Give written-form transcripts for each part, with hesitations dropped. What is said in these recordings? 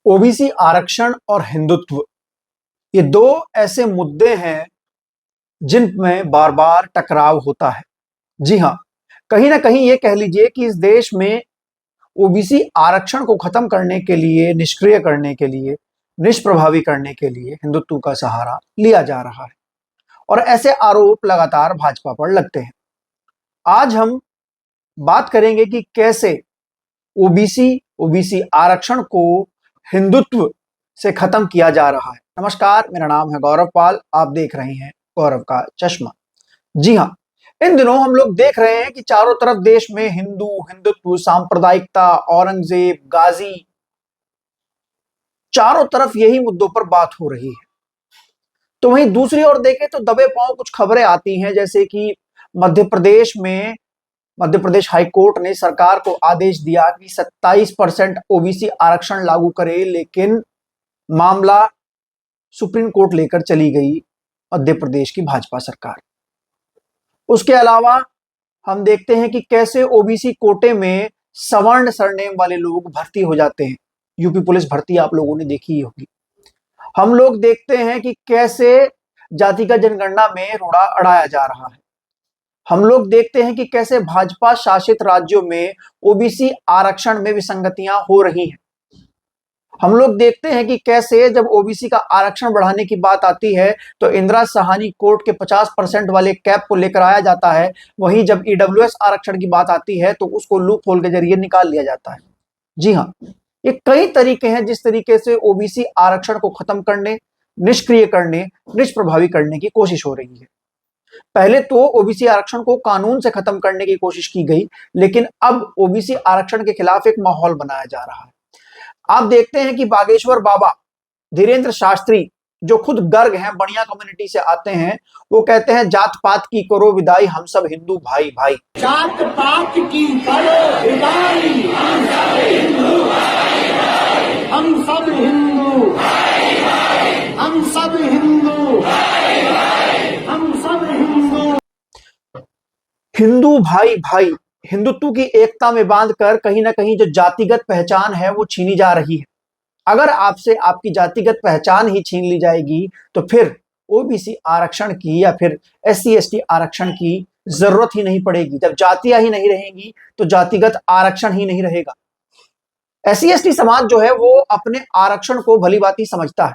OBC आरक्षण और हिंदुत्व, ये दो ऐसे मुद्दे हैं जिनमें बार बार टकराव होता है। जी हां, कहीं ना कहीं ये कह लीजिए कि इस देश में ओबीसी आरक्षण को खत्म करने के लिए, निष्क्रिय करने के लिए, निष्प्रभावी करने के लिए हिंदुत्व का सहारा लिया जा रहा है और ऐसे आरोप लगातार भाजपा पर लगते हैं। आज हम बात करेंगे कि कैसे ओबीसी ओबीसी आरक्षण को हिंदुत्व से खत्म किया जा रहा है। नमस्कार, मेरा नाम है गौरव पाल, आप देख रहे हैं गौरव का चश्मा। जी हां, इन दिनों हम लोग देख रहे हैं कि चारों तरफ देश में हिंदू, हिंदुत्व, सांप्रदायिकता, औरंगजेब, गाजी, चारों तरफ यही मुद्दों पर बात हो रही है। तो वहीं दूसरी ओर देखें तो दबे पांव कुछ खबरें आती हैं, जैसे कि मध्य प्रदेश हाई कोर्ट ने सरकार को आदेश दिया कि 27% ओबीसी आरक्षण लागू करे, लेकिन मामला सुप्रीम कोर्ट लेकर चली गई मध्य प्रदेश की भाजपा सरकार। उसके अलावा हम देखते हैं कि कैसे ओबीसी कोटे में सवर्ण सरनेम वाले लोग भर्ती हो जाते हैं। यूपी पुलिस भर्ती आप लोगों ने देखी ही होगी। हम लोग देखते हैं कि कैसे जातिगत जनगणना में रोड़ा अड़ाया जा रहा है। हम लोग देखते हैं कि कैसे भाजपा शासित राज्यों में ओबीसी आरक्षण में विसंगतियां हो रही हैं। हम लोग देखते हैं कि कैसे जब ओबीसी का आरक्षण बढ़ाने की बात आती है तो इंदिरा साहनी कोर्ट के 50% वाले कैप को लेकर आया जाता है, वहीं जब ईडब्ल्यूएस आरक्षण की बात आती है तो उसको लूप होल के जरिए निकाल लिया जाता है। जी हाँ, ये कई तरीके हैं जिस तरीके से ओबीसी आरक्षण को खत्म करने, निष्क्रिय करने, निष्प्रभावी करने की कोशिश हो रही है। पहले तो ओबीसी आरक्षण को कानून से खत्म करने की कोशिश की गई, लेकिन अब ओबीसी आरक्षण के खिलाफ एक माहौल बनाया जा रहा है। आप देखते हैं कि बागेश्वर बाबा धीरेन्द्र शास्त्री, जो खुद गर्ग हैं, बढ़िया कम्युनिटी से आते हैं, वो कहते हैं जात पात की करो विदाई, हम सब हिंदू भाई भाई। जात पात की करो विदाई, हम सब हिंदू भाई भाई, हम सब हिंदू भाई भाई, हम सब हिंदू भाई भाई, हम सब हिंदू। हिंदू भाई भाई, हिंदुत्व की एकता में बांधकर कहीं ना कहीं जो जातिगत पहचान है वो छीनी जा रही है। अगर आपसे आपकी जातिगत पहचान ही छीन ली जाएगी तो फिर ओबीसी आरक्षण की या फिर एससी एसटी आरक्षण की जरूरत ही नहीं पड़ेगी। जब जातियां ही नहीं रहेंगी तो जातिगत आरक्षण ही नहीं रहेगा। एससी एसटी समाज जो है वो अपने आरक्षण को भली भांति समझता है,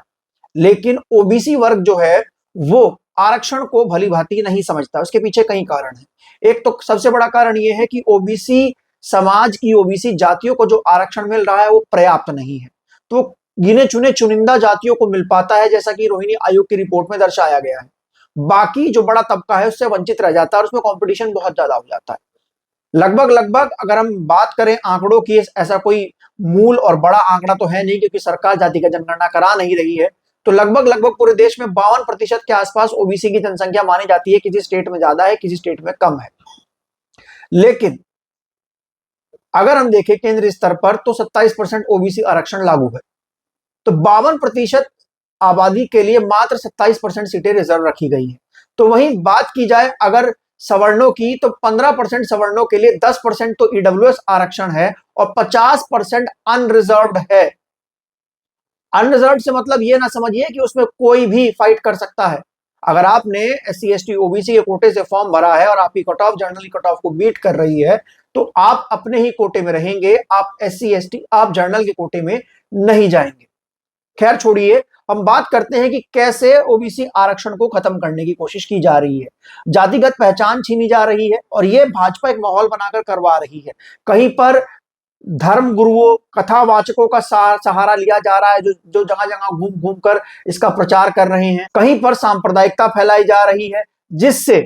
लेकिन ओबीसी वर्ग जो है वो आरक्षण को भली भांति नहीं समझता। उसके पीछे कई कारण हैं। एक तो सबसे बड़ा कारण यह है कि ओबीसी समाज की, ओबीसी जातियों को जो आरक्षण मिल रहा है वो पर्याप्त नहीं है। तो गिने चुने चुनिंदा जातियों को मिल पाता है, जैसा कि रोहिणी आयोग की रिपोर्ट में दर्शाया गया है। बाकी जो बड़ा तबका है उससे वंचित रह जाता है और उसमें कंपटीशन बहुत ज्यादा हो जाता है। लगभग लगभग अगर हम बात करें आंकड़ों की, ऐसा कोई मूल और बड़ा आंकड़ा तो है नहीं क्योंकि सरकार जातिगत जनगणना करा नहीं रही है, तो लगभग लगभग पूरे देश में 52% के आसपास ओबीसी की जनसंख्या मानी जाती है। किसी स्टेट में ज्यादा है, किसी स्टेट में कम है। लेकिन अगर हम देखें केंद्रीय स्तर पर तो 27% ओबीसी आरक्षण लागू है, तो 52% आबादी के लिए मात्र 27% सीटें रिजर्व रखी गई हैं। तो वहीं बात की जाए अगर सवर्णों की, तो 15% सवर्णों के लिए 10% तो ईडब्ल्यूएस आरक्षण है और 50% अनरिजर्व्ड है। अनरिजर्व्ड से मतलब ये ना समझिए कि उसमें कोई भी फाइट कर सकता है। अगर आपने एससी एसटी ओबीसी के कोटे से फॉर्म भरा है और आपकी cut off general cut off को बीट कर रही है तो आप अपने ही कोटे में रहेंगे, आप एससी एसटी, आप जनरल के कोटे में नहीं जाएंगे। खैर छोड़िए, हम बात करते हैं कि कैसे ओबीसी आरक्षण को खत्म करने की कोशिश की जा रही है। जातिगत पहचान छीनी जा रही है और यह भाजपा एक माहौल बनाकर करवा रही है। कहीं पर धर्म गुरुओं, कथावाचकों का सहारा लिया जा रहा है, जो जगह जगह घूम घूम कर इसका प्रचार कर रहे हैं। कहीं पर सांप्रदायिकता फैलाई जा रही है, जिससे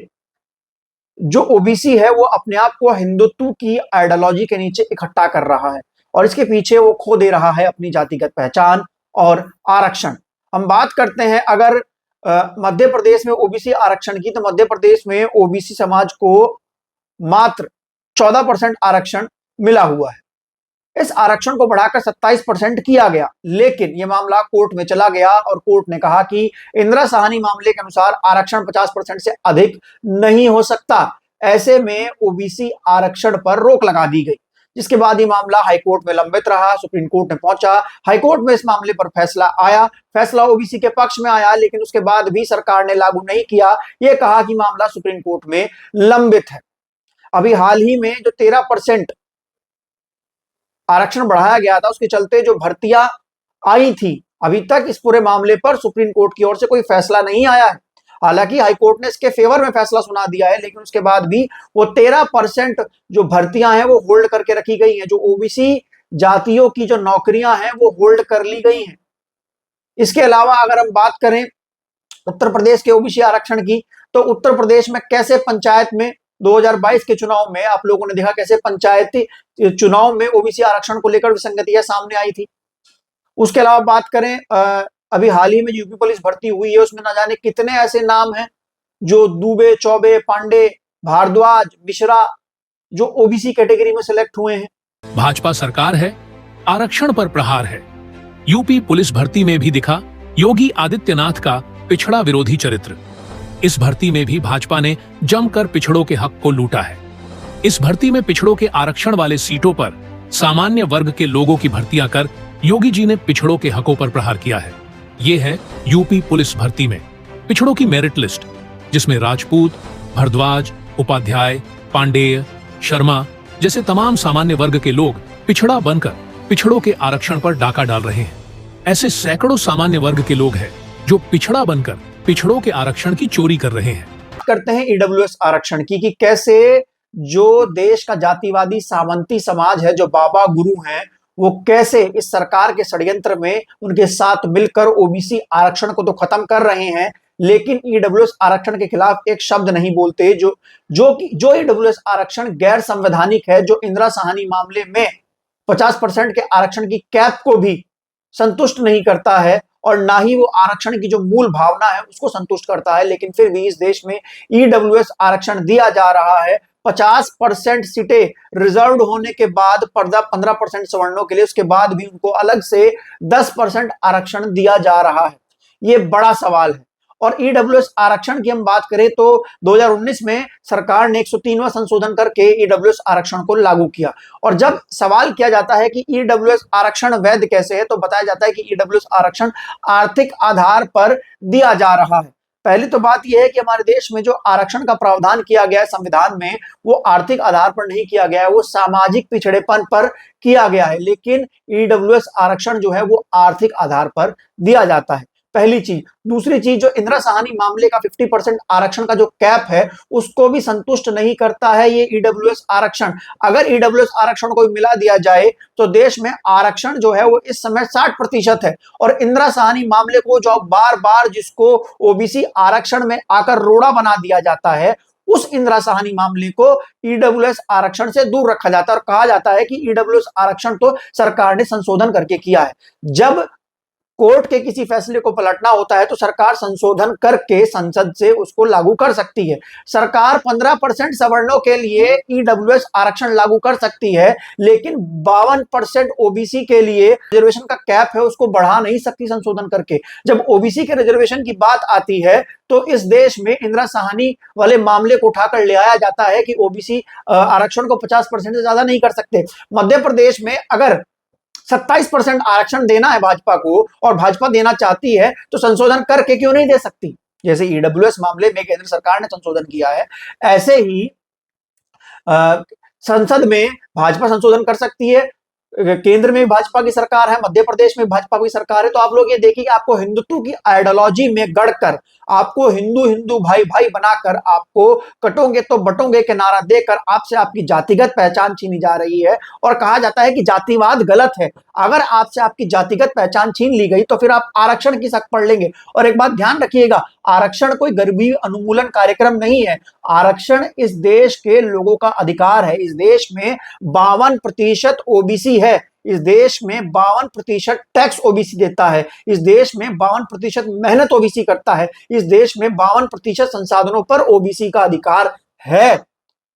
जो ओबीसी है वो अपने आप को हिंदुत्व की आइडियोलॉजी के नीचे इकट्ठा कर रहा है और इसके पीछे वो खो दे रहा है अपनी जातिगत पहचान और आरक्षण। हम बात करते हैं अगर मध्य प्रदेश में ओबीसी आरक्षण की, तो मध्य प्रदेश में ओबीसी समाज को मात्र 14% आरक्षण मिला हुआ है। इस आरक्षण को बढ़ाकर 27% किया गया, लेकिन यह मामला कोर्ट में चला गया और कोर्ट ने कहा कि इंदिरा साहनी मामले के अनुसार आरक्षण 50% से अधिक नहीं हो सकता। ऐसे में ओबीसी आरक्षण पर रोक लगा दी गई। जिसके बाद ये मामला हाईकोर्ट में लंबित रहा, सुप्रीम कोर्ट में पहुंचा। हाईकोर्ट में इस मामले पर फैसला आया, फैसला ओबीसी के पक्ष में आया, लेकिन उसके बाद भी सरकार ने लागू नहीं किया। ये कहा कि मामला सुप्रीम कोर्ट में लंबित है। अभी हाल ही में जो 13% आरक्षण बढ़ाया गया था, उसके चलते जो भर्तियां आई थी, अभी तक इस पूरे मामले पर सुप्रीम कोर्ट की ओर से कोई फैसला नहीं आया है। हालांकि हाईकोर्ट ने इसके फेवर में फैसला सुना दिया है, लेकिन उसके बाद भी वो 13% जो भर्तियां हैं वो होल्ड करके रखी गई हैं। जो ओबीसी जातियों की जो नौकरियां हैं वो होल्ड कर ली गई हैं। इसके अलावा अगर हम बात करें उत्तर प्रदेश के ओबीसी आरक्षण की, तो उत्तर प्रदेश में कैसे पंचायत में 2022 के चुनाव में आप लोगों ने देखा कैसे पंचायती चुनाव में ओबीसी आरक्षण को लेकर विसंगतियां सामने आई थी। उसके अलावा बात करें अभी हाल ही में यूपी पुलिस भर्ती हुई है, उसमें ना जाने कितने ऐसे नाम हैं जो दुबे, चौबे, पांडे, भारद्वाज, मिश्रा जो ओबीसी कैटेगरी में सिलेक्ट हुए हैं। भाजपा सरकार है, आरक्षण पर प्रहार है। यूपी पुलिस भर्ती में भी दिखा योगी आदित्यनाथ का पिछड़ा विरोधी चरित्र। इस भर्ती में भी भाजपा ने जमकर पिछड़ों के हक को लूटा है। इस भर्ती में पिछड़ों के आरक्षण वाले सीटों पर सामान्य वर्ग के लोगों की भर्तियां कर योगी जी ने पिछड़ों के हकों पर प्रहार किया है। ये है यूपी पुलिस भर्ती में पिछड़ों की मेरिट लिस्ट, जिसमें राजपूत, भारद्वाज, उपाध्याय, पांडेय, शर्मा जैसे तमाम सामान्य वर्ग के लोग पिछड़ा बनकर पिछड़ों के आरक्षण पर डाका डाल रहे हैं। ऐसे सैकड़ों सामान्य वर्ग के लोग हैं जो पिछड़ा बनकर पिछड़ों के आरक्षण की चोरी कर रहे हैं। करते हैं ईडब्ल्यूएस आरक्षण की कि कैसे जो देश का जातिवादी सामंती समाज है, जो बाबा गुरु हैं, वो कैसे इस सरकार के षड्यंत्र में उनके साथ मिलकर ओबीसी आरक्षण को तो खत्म कर रहे हैं, लेकिन ईडब्ल्यूएस आरक्षण के खिलाफ एक शब्द नहीं बोलते। जो ईडब्ल्यूएस आरक्षण गैर संवैधानिक है, जो इंदिरा साहनी मामले में 50% के आरक्षण की कैप को भी संतुष्ट नहीं करता है और ना ही वो आरक्षण की जो मूल भावना है उसको संतुष्ट करता है, लेकिन फिर भी इस देश में ईडब्ल्यूएस आरक्षण दिया जा रहा है। 50% सीटें रिजर्व होने के बाद 15% सवर्णों के लिए, उसके बाद भी उनको अलग से 10% आरक्षण दिया जा रहा है। ये बड़ा सवाल है। और ईडब्ल्यूएस आरक्षण की हम बात करें तो 2019 में सरकार ने 103वां संशोधन करके ईडब्ल्यूएस आरक्षण को लागू किया। और जब सवाल किया जाता है कि ईडब्ल्यूएस आरक्षण वैध कैसे है, तो बताया जाता है कि ईडब्ल्यूएस आरक्षण आर्थिक आधार पर दिया जा रहा है। पहली तो बात यह है कि हमारे देश में जो आरक्षण का प्रावधान किया गया है संविधान में, वो आर्थिक आधार पर नहीं किया गया है, वो सामाजिक पिछड़ेपन पर किया गया है। लेकिन ईडब्ल्यूएस आरक्षण जो है वो आर्थिक आधार पर दिया जाता है, पहली चीज। दूसरी चीज, जो इंदिरा साहनी मामले का 50% आरक्षण का जो कैप है उसको भी संतुष्ट नहीं करता है ये ईडब्ल्यूएस आरक्षण। अगर ईडब्ल्यूएस आरक्षण को मिला दिया जाए तो देश में आरक्षण जो है वो इस समय 60% है। और इंदिरा साहनी मामले को जो बार बार जिसको ओबीसी आरक्षण में आकर रोड़ा बना दिया जाता है, उस इंदिरा साहनी मामले को ईडब्ल्यूएस आरक्षण से दूर रखा जाता है और कहा जाता है कि ईडब्ल्यूएस आरक्षण तो सरकार ने संशोधन करके किया है। जब कोर्ट के किसी फैसले को पलटना होता है तो सरकार संशोधन करके संसद से उसको लागू कर सकती है। सरकार 15% सवर्णों के लिए ईडब्ल्यूएस आरक्षण लागू कर सकती है, लेकिन 52% ओबीसी के लिए रिजर्वेशन का कैप है उसको बढ़ा नहीं सकती संशोधन करके। जब ओबीसी के रिजर्वेशन की बात आती है तो इस देश में इंदिरा साहनी वाले मामले को उठाकर ले आया जाता है कि ओबीसी आरक्षण को 50% से ज्यादा नहीं कर सकते। मध्य प्रदेश में अगर 27% आरक्षण देना है भाजपा को और भाजपा देना चाहती है तो संशोधन करके क्यों नहीं दे सकती? जैसे ईडब्ल्यूएस मामले में केंद्र सरकार ने संशोधन किया है, ऐसे ही संसद में भाजपा संशोधन कर सकती है। केंद्र में भाजपा की सरकार है, मध्य प्रदेश में भाजपा की सरकार है। तो आप लोग ये देखिए कि आपको हिंदुत्व की आइडियोलॉजी में गढ़कर, आपको हिंदू हिंदू भाई भाई बनाकर, आपको कटोगे तो बटोगे के नारा देकर आपसे आपकी जातिगत पहचान छीनी जा रही है। और कहा जाता है कि जातिवाद गलत है। अगर आपसे आपकी जातिगत पहचान छीन ली गई तो फिर आप आरक्षण की शक पढ़ लेंगे। और एक बात ध्यान रखिएगा, आरक्षण कोई गरीबी उन्मूलन कार्यक्रम नहीं है। आरक्षण इस देश के लोगों का अधिकार है। इस देश में 52% ओबीसी है। इस देश में 52% टैक्स ओबीसी देता है। इस देश में 52% मेहनत ओबीसी करता है। इस देश में 52% संसाधनों पर ओबीसी का अधिकार है।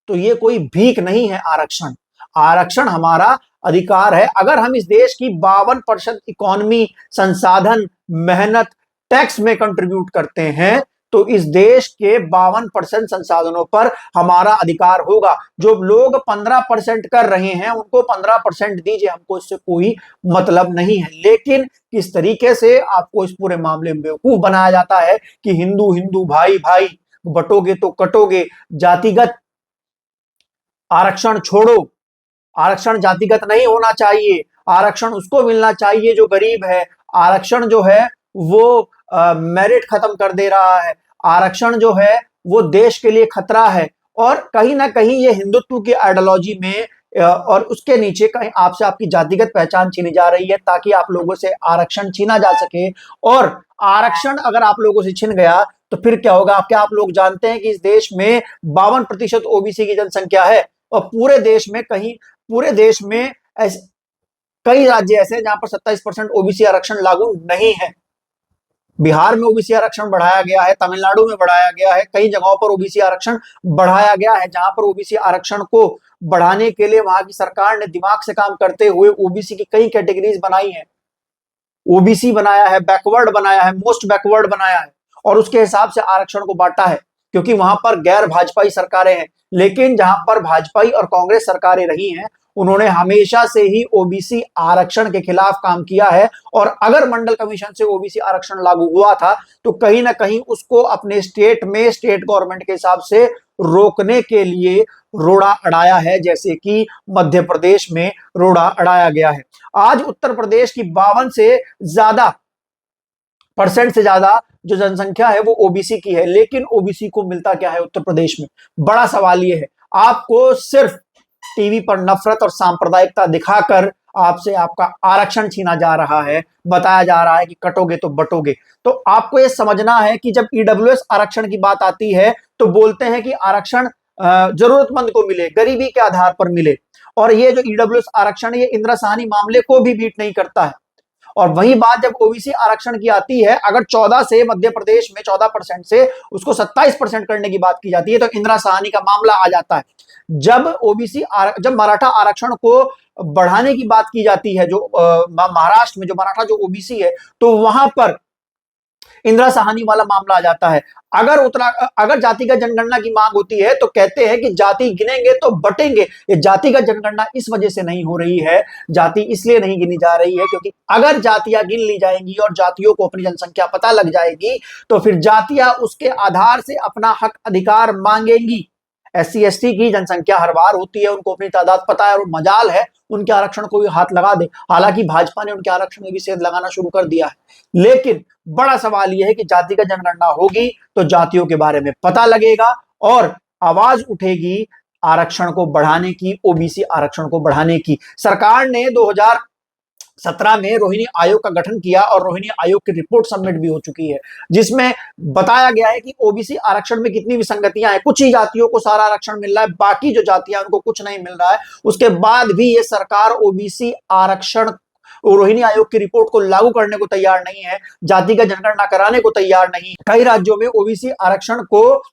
तो ये कोई भीख नहीं है आरक्षण। आरक्षण हमारा अधिकार है। अगर हम इस देश की 52% इकोनॉमी, संसाधन, मेहनत, टैक्स में कंट्रीब्यूट करते हैं तो इस देश के 52% संसाधनों पर हमारा अधिकार होगा। जो लोग 15% कर रहे हैं उनको 15% दीजिए, हमको इससे कोई मतलब नहीं है। लेकिन किस तरीके से आपको इस पूरे मामले में बेवकूफ बनाया जाता है कि हिंदू हिंदू भाई भाई, बटोगे तो कटोगे, जातिगत आरक्षण छोड़ो, आरक्षण जातिगत नहीं होना चाहिए, आरक्षण उसको मिलना चाहिए जो गरीब है, आरक्षण जो है वो मेरिट खत्म कर दे रहा है, आरक्षण जो है वो देश के लिए खतरा है। और कहीं ना कहीं ये हिंदुत्व की आइडियोलॉजी में और उसके नीचे कहीं आपसे आपकी जातिगत पहचान छीनी जा रही है ताकि आप लोगों से आरक्षण छीना जा सके। और आरक्षण अगर आप लोगों से छिन गया तो फिर क्या होगा? क्या आप लोग जानते हैं कि इस देश में 52% ओबीसी की जनसंख्या है और पूरे देश में ऐसे कई राज्य ऐसे हैं जहां पर 27% ओबीसी आरक्षण लागू नहीं है। बिहार में ओबीसी आरक्षण बढ़ाया गया है, तमिलनाडु में बढ़ाया गया है, कई जगहों पर ओबीसी आरक्षण बढ़ाया गया है। जहां पर ओबीसी आरक्षण को बढ़ाने के लिए वहां की सरकार ने दिमाग से काम करते हुए ओबीसी की कई कैटेगरीज बनाई है। ओबीसी बनाया है, बैकवर्ड बनाया है, मोस्ट बैकवर्ड बनाया है और उसके हिसाब से आरक्षण को बांटा है, क्योंकि वहां पर गैर भाजपाई सरकारें हैं। लेकिन जहां पर भाजपाई और कांग्रेस सरकारें रही हैं उन्होंने हमेशा से ही ओबीसी आरक्षण के खिलाफ काम किया है। और अगर मंडल कमीशन से ओबीसी आरक्षण लागू हुआ था तो कहीं ना कहीं उसको अपने स्टेट में स्टेट गवर्नमेंट के हिसाब से रोकने के लिए रोड़ा अड़ाया है, जैसे कि मध्य प्रदेश में रोड़ा अड़ाया गया है। आज उत्तर प्रदेश की 52% से ज्यादा जो जनसंख्या है वो ओबीसी की है, लेकिन ओबीसी को मिलता क्या है उत्तर प्रदेश में? बड़ा सवाल ये है। आपको सिर्फ टीवी पर नफरत और सांप्रदायिकता दिखाकर आपसे आपका आरक्षण छीना जा रहा है, बताया जा रहा है कि कटोगे तो बटोगे। तो आपको यह समझना है कि जब ईडब्ल्यूएस आरक्षण की बात आती है तो बोलते हैं कि आरक्षण जरूरतमंद को मिले, गरीबी के आधार पर मिले। और ये जो ईडब्ल्यूएस आरक्षण है ये इंदिरा साहनी मामले को भी बीट नहीं करता है। और वही बात जब ओबीसी आरक्षण की आती है, अगर 14 से मध्य प्रदेश में 14% से उसको 27% करने की बात की जाती है तो इंदिरा साहनी का मामला आ जाता है। जब मराठा आरक्षण को बढ़ाने की बात की जाती है, जो महाराष्ट्र में जो मराठा जो ओबीसी है, तो वहां पर इंदिरा साहनी वाला मामला आ जाता है। अगर जातिगत जनगणना की मांग होती है तो कहते हैं कि जाति गिनेंगे तो बटेंगे। ये जातिगत जनगणना इस वजह से नहीं हो रही है, जाति इसलिए नहीं गिनी जा रही है क्योंकि अगर जातियां गिन ली जाएंगी और जातियों को अपनी जनसंख्या पता लग जाएगी तो फिर जातियां उसके आधार से अपना हक अधिकार मांगेंगी। एससी एसटी की जनसंख्या हर बार होती है, उनको अपनी तादाद पता है और मजाल है उनके आरक्षण को भी हाथ लगा दे। हालांकि भाजपा ने उनके आरक्षण में भी सेंध लगाना शुरू कर दिया है। लेकिन बड़ा सवाल यह है कि जातिगत जनगणना होगी तो जातियों के बारे में पता लगेगा और आवाज उठेगी आरक्षण को बढ़ाने की, ओबीसी आरक्षण को बढ़ाने की। सरकार ने 2017 में रोहिणी आयोग का गठन किया और रोहिणी आयोग की रिपोर्ट सबमिट भी हो चुकी है, जिसमें बताया गया है कि ओबीसी आरक्षण में कितनी विसंगतियां हैं। कुछ ही जातियों को सारा आरक्षण मिल रहा है, बाकी जो जातियां उनको कुछ नहीं मिल रहा है। उसके बाद भी ये सरकार ओबीसी आरक्षण रोहिणी आयोग की रिपोर्ट को लागू करने को तैयार नहीं है, जातिगत जनगणना कराने को तैयार नहीं। कई राज्यों में ओबीसी आरक्षण को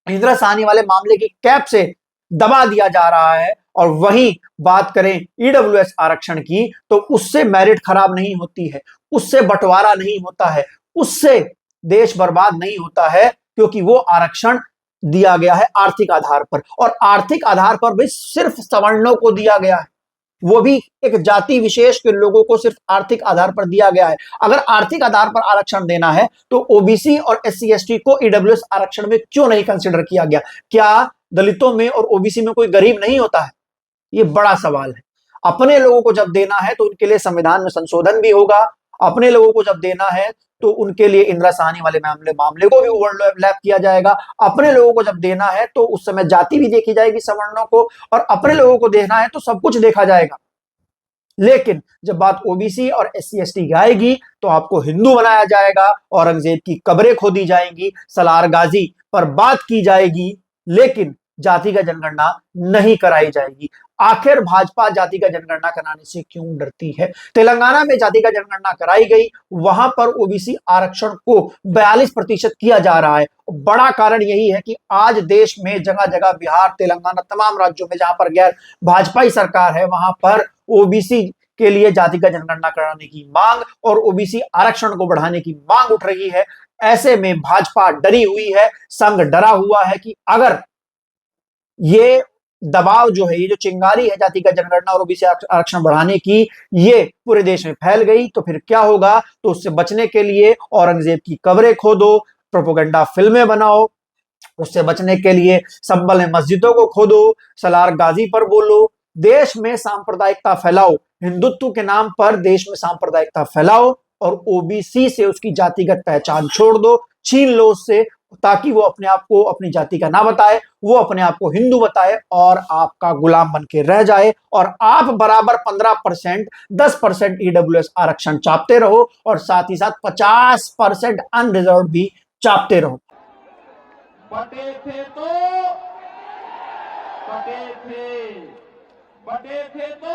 इंदिरा साहनी वाले मामले की कैप से दबा दिया जा रहा है। और वहीं बात करें ईडब्ल्यूएस आरक्षण की तो उससे मेरिट खराब नहीं होती है, उससे बंटवारा नहीं होता है, उससे देश बर्बाद नहीं होता है, क्योंकि वो आरक्षण दिया गया है आर्थिक आधार पर। और आर्थिक आधार पर भी सिर्फ सवर्णों को दिया गया है, वो भी एक जाति विशेष के लोगों को सिर्फ आर्थिक आधार पर दिया गया है। अगर आर्थिक आधार पर आरक्षण देना है तो ओबीसी और एससी एसटी को ईडब्ल्यूएस आरक्षण में क्यों नहीं कंसिडर किया गया? क्या दलितों में और ओबीसी में कोई गरीब नहीं होता है? ये बड़ा सवाल है। अपने लोगों को जब देना है तो उनके लिए संविधान में संशोधन भी होगा, अपने लोगों को जब देना है तो उनके लिए इंदिरा साहनी वाले मामले को भी ओवरलैप किया जाएगा। अपने लोगों को जब देना है तो उस समय जाति भी देखी जाएगी सवर्णों को, और अपने लोगों को देना है तो सब कुछ देखा जाएगा। लेकिन जब बात ओबीसी और एससी एसटी की आएगी तो आपको हिंदू बनाया जाएगा, औरंगजेब की कब्रें खोदी जाएंगी, सलार गाजी पर बात की जाएगी, लेकिन जातिगत जनगणना नहीं कराई जाएगी। आखिर भाजपा जातिगत जनगणना कराने से क्यों डरती है? तेलंगाना में जातिगत जनगणना कराई गई, वहां पर ओबीसी आरक्षण को 42% किया जा रहा है। बड़ा कारण यही है कि आज देश में जगह जगह, बिहार, तेलंगाना, तमाम राज्यों में जहां पर गैर भाजपाई सरकार है वहां पर ओबीसी के लिए जातिगत जनगणना कराने की मांग और ओबीसी आरक्षण को बढ़ाने की मांग उठ रही है। ऐसे में भाजपा डरी हुई है, संघ डरा हुआ है कि अगर ये दबाव जो है, ये जो चिंगारी है जातिगत जनगणना और ओबीसी आरक्षण बढ़ाने की, ये पूरे देश में फैल गई तो फिर क्या होगा। तो उससे बचने के लिए औरंगजेब की कब्रें खोदो, प्रोपोगंडा फिल्में बनाओ, उससे बचने के लिए संभल में मस्जिदों को खोदो, सलार गाजी पर बोलो, देश में सांप्रदायिकता फैलाओ, हिंदुत्व के नाम पर देश में सांप्रदायिकता फैलाओ और ओबीसी से उसकी जातिगत पहचान छोड़ दो, छीन लो उससे, ताकि वो अपने आप को अपनी जाति का ना बताए, वो अपने आप को हिंदू बताए और आपका गुलाम बन के रह जाए और आप बराबर 15%, 10% ईडब्ल्यूएस आरक्षण चापते रहो और साथ ही साथ 50% अनरिजर्व भी चापते रहो। बटे थे तो बटे थे, बटे थे तो